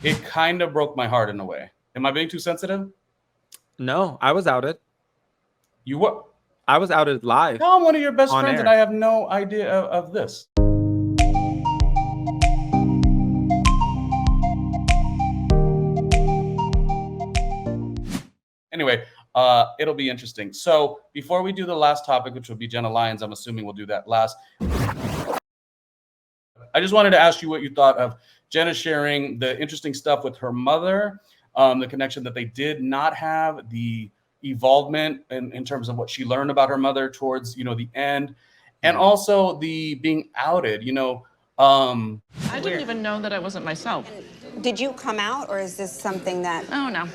It kind of broke my heart in a way. Am I being too sensitive? No, I was outed. You what? I was outed live Now I'm one of your best on friends, and air. I have no idea of this. Anyway, it'll be interesting. So before we do the last topic, which will be Jenna Lyons, I'm assuming we'll do that last. I just wanted to ask you what you thought of Jenna sharing the interesting stuff with her mother, the connection that they did not have, the evolvement in terms of what she learned about her mother towards, the end, and also the being outed, I didn't even know that I wasn't myself. Did you come out, or is this something that... Oh, no.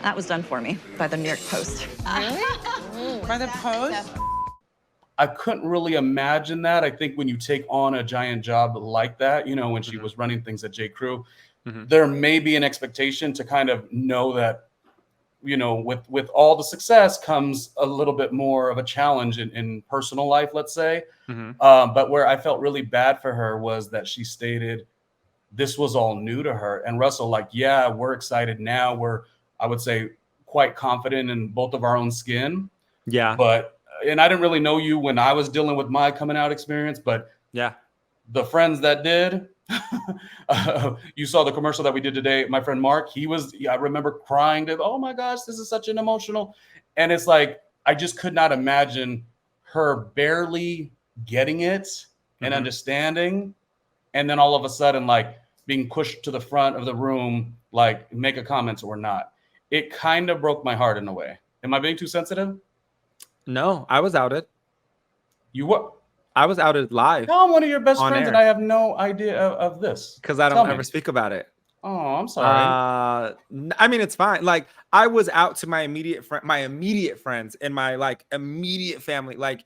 That was done for me by the New York Post. Really? By the Post? I couldn't really imagine that. I think when you take on a giant job like that, when she was running things at J. Crew, there may be an expectation to kind of know that, with all the success comes a little bit more of a challenge in personal life, let's say. But where I felt really bad for her was that she stated this was all new to her. And Russell, yeah, we're excited now. We're, I would say, quite confident in both of our own skin. Yeah. And I didn't really know you when I was dealing with my coming out experience, but yeah, the friends that did, you saw the commercial that we did today. My friend Mark, I remember crying to, oh my gosh, this is such an emotional. And it's like, I just could not imagine her barely getting it and understanding. And then all of a sudden, being pushed to the front of the room, make a comment or not. It kind of broke my heart in a way. Am I being too sensitive? No, I was outed. You what? I was outed live. Now I'm one of your best friends, air. and I have no idea of this. Because I don't ever speak about it. Oh, I'm sorry. I mean, it's fine. I was out to my immediate friends and my immediate family. There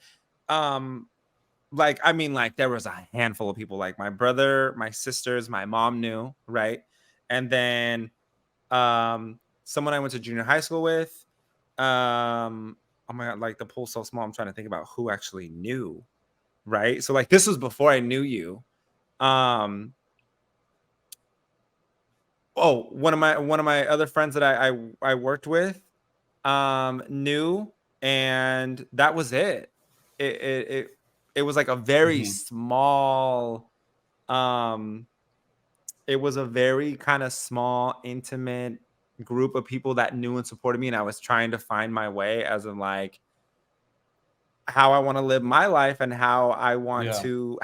was a handful of people, like my brother, my sisters, my mom knew, right? And then someone I went to junior high school with. Oh my God, the pool's so small. I'm trying to think about who actually knew, right? So this was before I knew you. One of my other friends that I worked with knew, and that was it. It was a very small, it was a very kind of small, intimate group of people that knew and supported me, and I was trying to find my way as in how I want to live my life and how I wanted to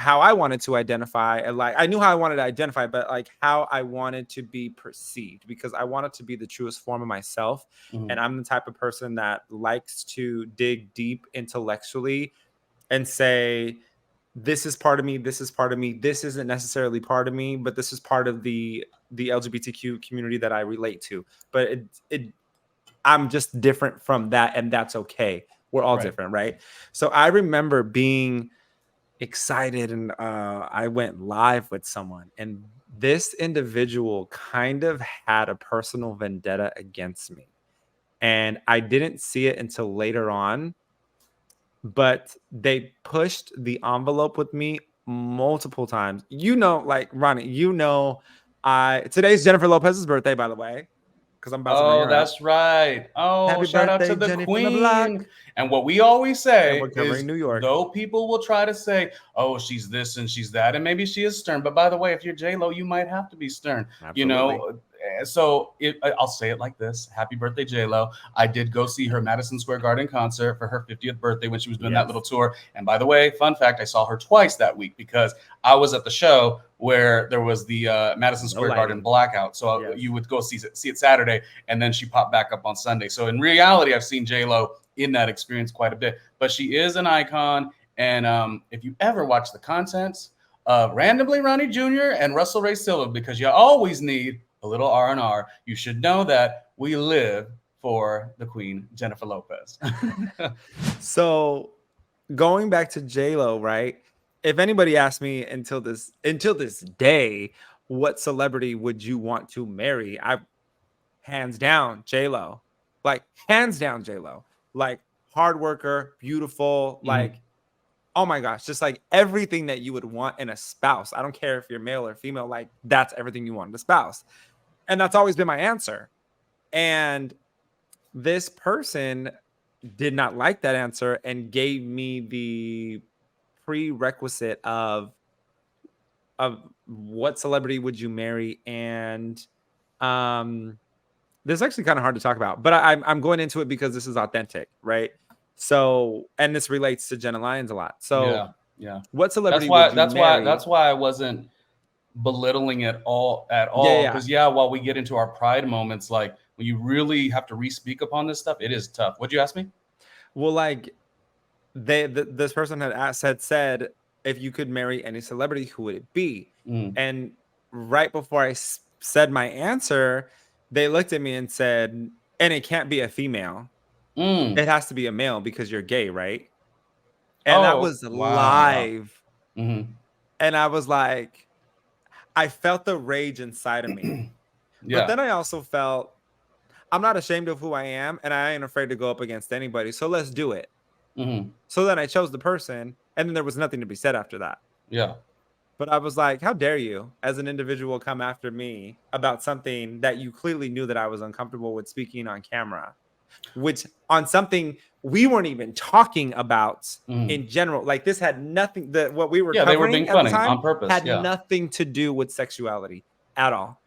identify. And I knew how I wanted to identify, but how I wanted to be perceived, because I wanted to be the truest form of myself. And I'm the type of person that likes to dig deep intellectually and say, this is part of me, this is part of me, this isn't necessarily part of me, but this is part of the LGBTQ community that I relate to. But I'm just different from that, and that's okay. We're all different, right? So I remember being excited, and I went live with someone, and this individual kind of had a personal vendetta against me. And I didn't see it until later on, but they pushed the envelope with me multiple times. Ronnie, today's Jennifer Lopez's birthday, by the way, because I'm about to bring her that's up. right. Oh, Happy shout birthday, out to the Jenny queen. And what we always say is, New York. though people will try to say, oh, she's this and she's that, and maybe she is stern. But by the way, if you're J-Lo, you might have to be stern. Absolutely. So I'll say it like this. Happy birthday, J-Lo. I did go see her Madison Square Garden concert for her 50th birthday when she was doing that little tour. And by the way, fun fact, I saw her twice that week because I was at the show where there was the Madison Square Garden blackout. So you would go see it Saturday, and then she popped back up on Sunday. So in reality, I've seen J-Lo in that experience quite a bit. But she is an icon. And if you ever watch the content of randomly Ronnie Jr. and Russell Ray Silva, because you always need a little R&R, you should know that we live for the queen, Jennifer Lopez. So going back to J-Lo, right? If anybody asked me until this day, what celebrity would you want to marry? Hands down, J-Lo. Hands down, J-Lo. Hard worker, beautiful, oh my gosh, just like everything that you would want in a spouse. I don't care if you're male or female, like that's everything you want in a spouse. And that's always been my answer. And this person did not like that answer and gave me the prerequisite of what celebrity would you marry. And this is actually kind of hard to talk about, but I'm going into it because this is authentic, right? So, and this relates to Jenna Lyons a lot. So yeah. What celebrity would you marry? That's why I wasn't belittling it all at all. Because while we get into our pride moments, like when you really have to re-speak upon this stuff, it is tough. What'd you ask me? Well, like this person had said, if you could marry any celebrity, who would it be? And right before I said my answer, they looked at me and said, and it can't be a female. It has to be a male because you're gay, right? And that was live. And I was like, I felt the rage inside of me. But then I also felt, I'm not ashamed of who I am, and I ain't afraid to go up against anybody. So let's do it. So then I chose the person, and then there was nothing to be said after that. But I was like, how dare you, as an individual, come after me about something that you clearly knew that I was uncomfortable with speaking on camera, which on something we weren't even talking about in general. Like this had nothing, what we were covering they were being funny on purpose. Had nothing to do with sexuality at all.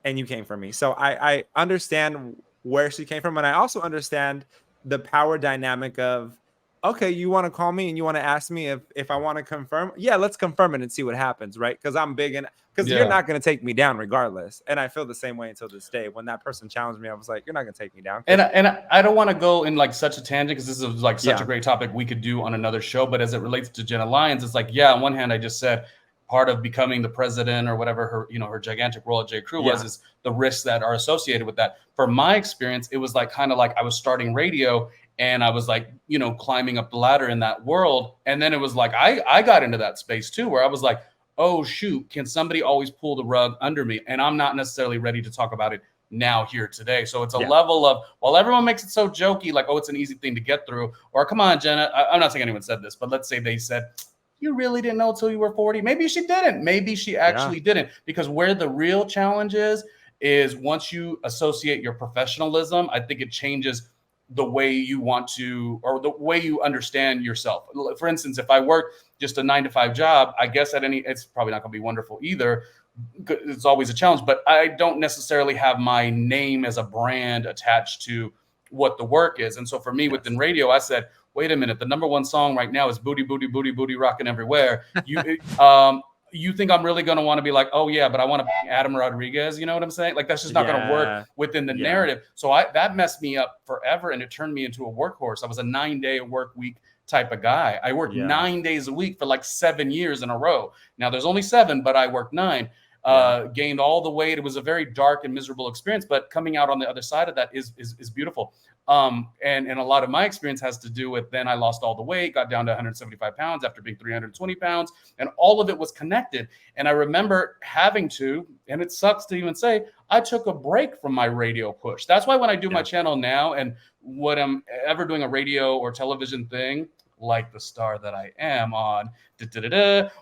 And you came from me. So I understand where she came from. And I also understand the power dynamic of, okay, you want to call me and you want to ask me if I want to confirm? Yeah, let's confirm it and see what happens, right? Because I'm big and because you're not going to take me down regardless. And I feel the same way until this day. When that person challenged me, I was like, you're not going to take me down. And I don't want to go in like such a tangent because this is like such a great topic we could do on another show. But as it relates to Jenna Lyons, it's like, on one hand, I just said part of becoming the president or whatever her gigantic role at J. Crew was is the risks that are associated with that. For my experience, it was like kind of like I was starting radio and I was like, climbing up the ladder in that world. And then it was like, I got into that space too, where I was like, oh shoot, can somebody always pull the rug under me? And I'm not necessarily ready to talk about it now here today. So it's a level of, while everyone makes it so jokey, like, oh, it's an easy thing to get through. Or come on, Jenna, I'm not saying anyone said this, but let's say they said, you really didn't know until you were 40. Maybe she didn't. Maybe she actually didn't. Because where the real challenge is once you associate your professionalism, I think it changes the way you want to, or the way you understand yourself. For instance, if I work just a 9-to-5 job, I guess it's probably not going to be wonderful either. It's always a challenge, but I don't necessarily have my name as a brand attached to what the work is. And so for me within radio, I said, wait a minute, the number one song right now is Booty, Booty, Booty, Booty Rockin' Everywhere. You think I'm really going to want to be like, oh yeah, but I want to be Adam Rodriguez. You know what I'm saying? Like, that's just not going to work within the narrative. So that messed me up forever. And it turned me into a workhorse. I was a 9-day work week type of guy. I worked 9 days a week for like 7 years in a row. Now there's only 7, but I worked 9. Gained all the weight. It was a very dark and miserable experience, but coming out on the other side of that is beautiful. And a lot of my experience has to do with, then I lost all the weight, got down to 175 pounds after being 320 pounds, and all of it was connected. And I remember having to, and it sucks to even say, I took a break from my radio push. That's why when I do my channel now, and when I'm ever doing a radio or television thing, like the star that I am on,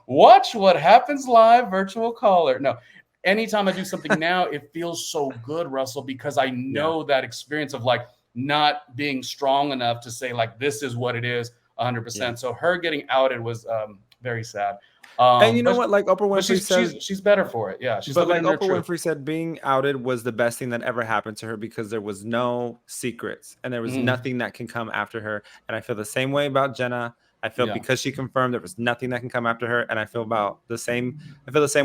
watch what happens live, virtual caller. No, anytime I do something now, it feels so good, Russell, because I know that experience of like not being strong enough to say like, this is what it is 100%. So her getting outed was very sad. And you know what? Like Oprah Winfrey said, she's better for it. Yeah. But like Oprah Winfrey said, being outed was the best thing that ever happened to her because there was no secrets and there was nothing that can come after her. And I feel the same way about Jenna. I feel because she confirmed there was nothing that can come after her. And I feel the same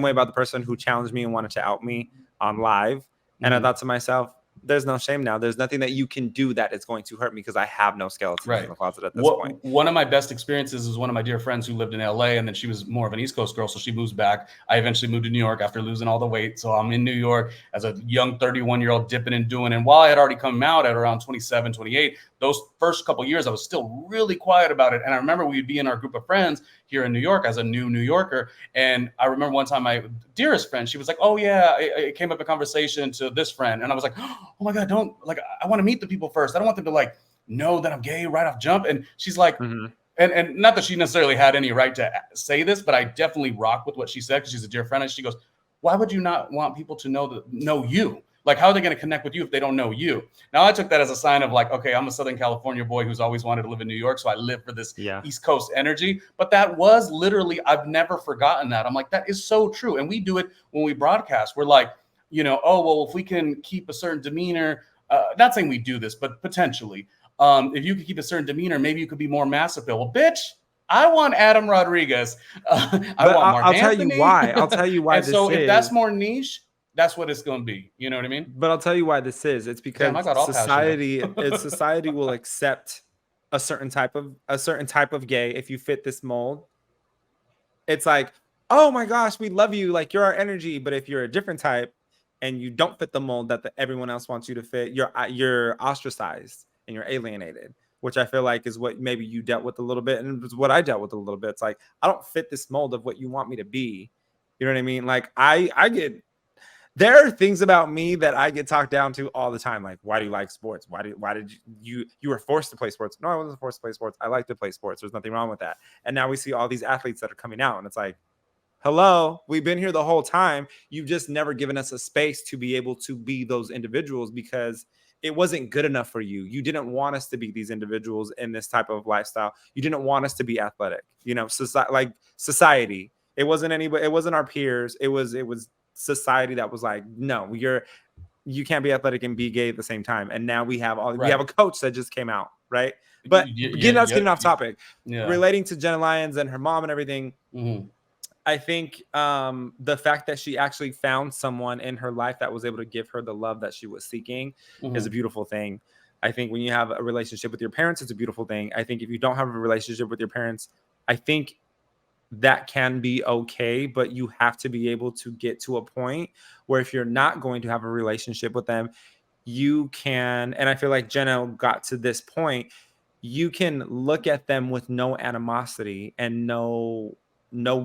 way about the person who challenged me and wanted to out me on live. And I thought to myself, there's no shame now. There's nothing that you can do that is going to hurt me because I have no skeletons in the closet at this point. One of my best experiences is one of my dear friends who lived in LA, and then she was more of an East Coast girl, so she moves back. I eventually moved to New York after losing all the weight. So I'm in New York as a young 31-year-old dipping and doing. And while I had already come out at around 27, 28, those first couple of years, I was still really quiet about it. And I remember we'd be in our group of friends here in New York as a new New Yorker. And I remember one time my dearest friend, she was like, oh yeah, it came up a conversation to this friend. And I was like, oh my God, I want to meet the people first. I don't want them to like know that I'm gay right off jump. And she's like, and not that she necessarily had any right to say this, but I definitely rock with what she said because she's a dear friend. And she goes, why would you not want people to know you? Like, how are they going to connect with you if they don't know you? Now, I took that as a sign of like, okay, I'm a Southern California boy who's always wanted to live in New York. So I live for this East Coast energy. But that was literally, I've never forgotten that. I'm like, that is so true. And we do it when we broadcast. We're like, oh, well, if we can keep a certain demeanor, not saying we do this, but potentially, if you could keep a certain demeanor, maybe you could be more mass appeal. Well, bitch, I want Adam Rodriguez. I'll tell you why. I'll tell you why. And so if that's more niche, that's what it's going to be. You know what I mean? But I'll tell you why this is. It's because society will accept a certain type of gay if you fit this mold. It's like, oh my gosh, we love you, like you're our energy. But if you're a different type and you don't fit the mold that everyone else wants you to fit, you're ostracized and you're alienated, which I feel like is what maybe you dealt with a little bit, and it's what I dealt with a little bit. It's like, I don't fit this mold of what you want me to be. You know what I mean? Like there are things about me that I get talked down to all the time. Like, why do you like sports? Why did you were forced to play sports? No, I wasn't forced to play sports. I like to play sports. There's nothing wrong with that. And now we see all these athletes that are coming out, and it's like, hello, we've been here the whole time. You've just never given us a space to be able to be those individuals because it wasn't good enough for you. You didn't want us to be these individuals in this type of lifestyle. You didn't want us to be athletic. Society. It wasn't anybody. It wasn't our peers. It was society that was like, no, you can't be athletic and be gay at the same time. And now we have we have a coach that just came out, right? But getting off topic, relating to Jenna Lyons and her mom and everything. Mm-hmm. I think the fact that she actually found someone in her life that was able to give her the love that she was seeking is a beautiful thing. I think when you have a relationship with your parents, it's a beautiful thing. I think if you don't have a relationship with your parents, I think that can be okay, but you have to be able to get to a point where if you're not going to have a relationship with them, you can, and I feel like Jenna got to this point, you can look at them with no animosity and no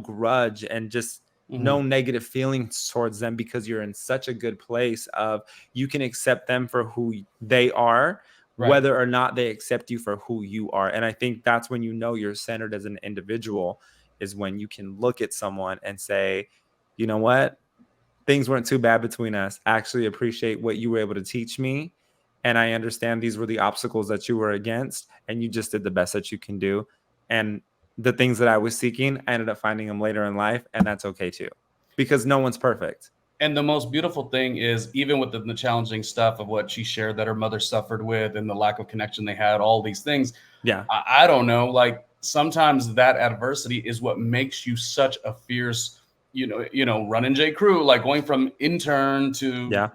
grudge and just no negative feelings towards them because you're in such a good place of you can accept them for who they are, whether or not they accept you for who you are. And I think that's when you know you're centered as an individual, is when you can look at someone and say, you know what, things weren't too bad between us. I actually appreciate what you were able to teach me. And I understand these were the obstacles that you were against, and you just did the best that you can do. And the things that I was seeking, I ended up finding them later in life, and that's okay too, because no one's perfect. And the most beautiful thing is, even with the challenging stuff of what she shared that her mother suffered with and the lack of connection they had, all these things. Yeah. I don't know. Like, sometimes that adversity is what makes you such a fierce, running J. Crew, like going from intern to,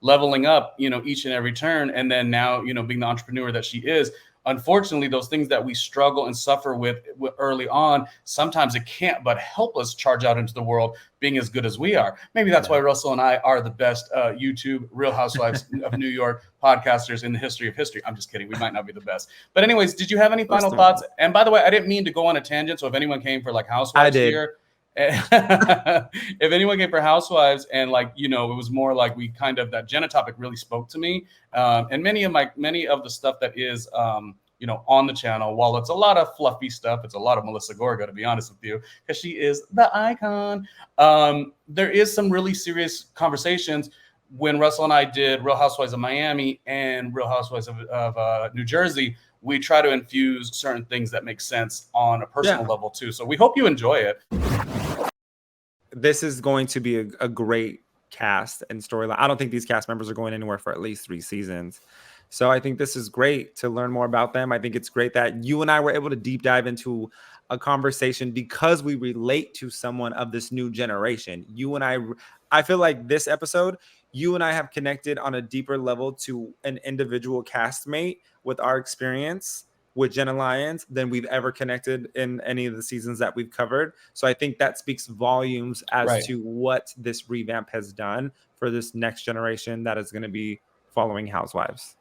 leveling up, each and every turn. And then now, being the entrepreneur that she is. Unfortunately, those things that we struggle and suffer with early on, sometimes it can't but help us charge out into the world being as good as we are. Maybe that's why Russell and I are the best YouTube Real Housewives of New York podcasters in the history of history. I'm just kidding. We might not be the best. But anyways, did you have any final thoughts? And by the way, I didn't mean to go on a tangent. So if anyone came for like Housewives here, if anyone came for Housewives and it was more like that Jenna topic really spoke to me. And many of the stuff that is on the channel, while it's a lot of fluffy stuff, it's a lot of Melissa Gorga, to be honest with you, because she is the icon. There is some really serious conversations. When Russell and I did Real Housewives of Miami and Real Housewives of New Jersey, we try to infuse certain things that make sense on a personal level too. So we hope you enjoy it. This is going to be a great cast and storyline. I don't think these cast members are going anywhere for at least 3 seasons. So I think this is great to learn more about them. I think it's great that you and I were able to deep dive into a conversation because we relate to someone of this new generation. You and I feel like this episode, you and I have connected on a deeper level to an individual castmate with our experience with Jenna Lyons than we've ever connected in any of the seasons that we've covered. So I think that speaks volumes as to what this revamp has done for this next generation that is going to be following Housewives.